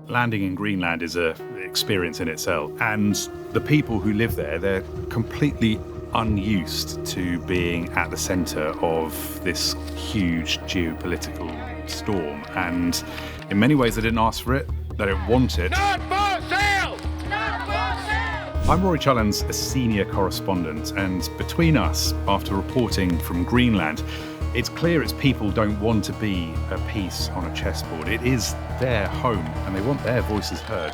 Landing in Greenland is an experience in itself, and the people who live there, they're completely unused to being at the centre of this huge geopolitical storm, and in many ways they didn't ask for it, they didn't want it. Not for sale! Not for sale! I'm Rory Challands, a senior correspondent, and between us, after reporting from Greenland, it's clear its people don't want to be a piece on a chessboard. It is their home, and they want their voices heard.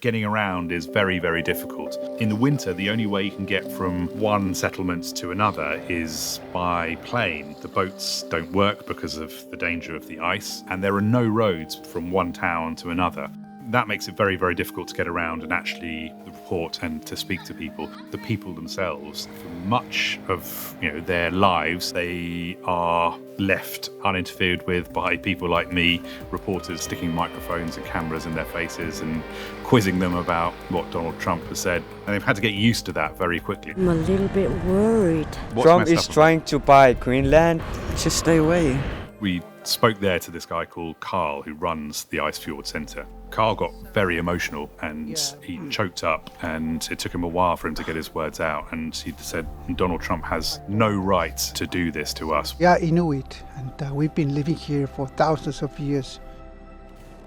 Getting around is very, very difficult. In the winter, the only way you can get from one settlement to another is by plane. The boats don't work because of the danger of the ice, and there are no roads from one town to another. That makes it very, very difficult to get around and actually report and to speak to people. The people themselves, for much of their lives, they are left uninterfered with by people like me, reporters sticking microphones and cameras in their faces and quizzing them about what Donald Trump has said. And they've had to get used to that very quickly. I'm a little bit worried. Trump is trying to buy Greenland. Just stay away. We spoke there to this guy called Carl, who runs the Ice Fjord Centre. Carl got very emotional and he choked up, and it took him a while for him to get his words out. And he said, Donald Trump has no right to do this to us. Yeah, Inuit, and we've been living here for thousands of years.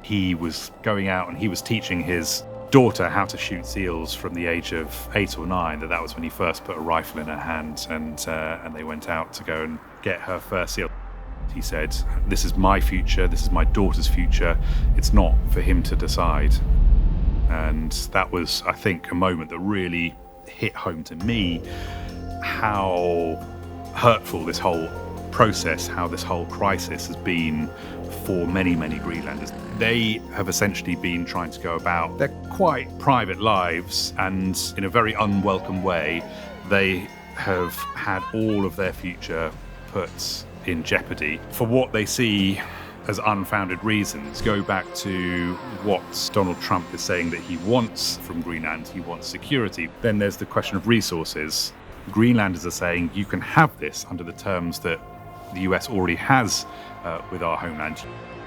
He was going out and he was teaching his daughter how to shoot seals from the age of 8 or 9. That was when he first put a rifle in her hand, and they went out to go and get her first seal. He said, this is my future, this is my daughter's future, it's not for him to decide. And that was, I think, a moment that really hit home to me how hurtful this whole process, how this whole crisis has been for many, many Greenlanders. They have essentially been trying to go about their quite private lives, and in a very unwelcome way, they have had all of their future put in jeopardy for what they see as unfounded reasons. Go back to what Donald Trump is saying that he wants from Greenland. He wants security. Then there's the question of resources. Greenlanders are saying you can have this under the terms that the US already has with our homeland.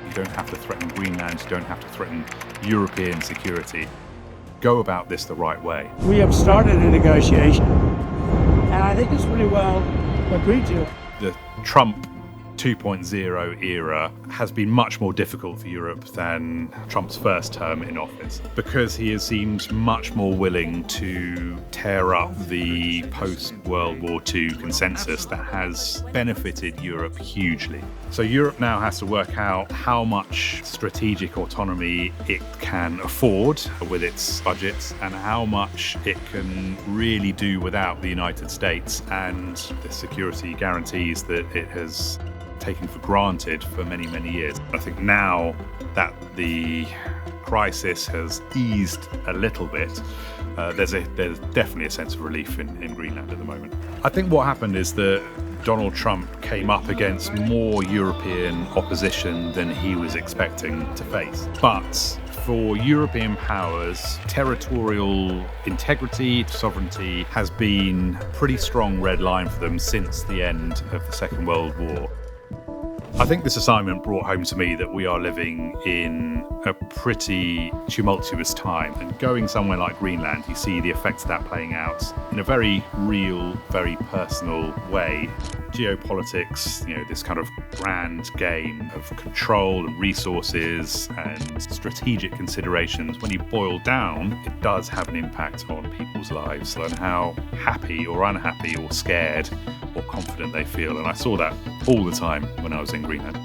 You don't have to threaten Greenland. You don't have to threaten European security. Go about this the right way. We have started a negotiation, and I think it's pretty well agreed to. The Trump 2.0 era has been much more difficult for Europe than Trump's first term in office, because he has seemed much more willing to tear up the post-World War II consensus that has benefited Europe hugely. So Europe now has to work out how much strategic autonomy it can afford with its budgets and how much it can really do without the United States and the security guarantees that it has taken for granted for many, many years. I think now that the crisis has eased a little bit, there's definitely a sense of relief in Greenland at the moment. I think what happened is that Donald Trump came up against more European opposition than he was expecting to face. But for European powers, territorial integrity, sovereignty has been a pretty strong red line for them since the end of the Second World War. I think this assignment brought home to me that we are living in a pretty tumultuous time, and going somewhere like Greenland, you see the effects of that playing out in a very real, very personal way. Geopolitics, this kind of grand game of control and resources and strategic considerations, when you boil down, it does have an impact on people's lives and how happy or unhappy or scared or confident they feel. And I saw that all the time when I was in Greenland.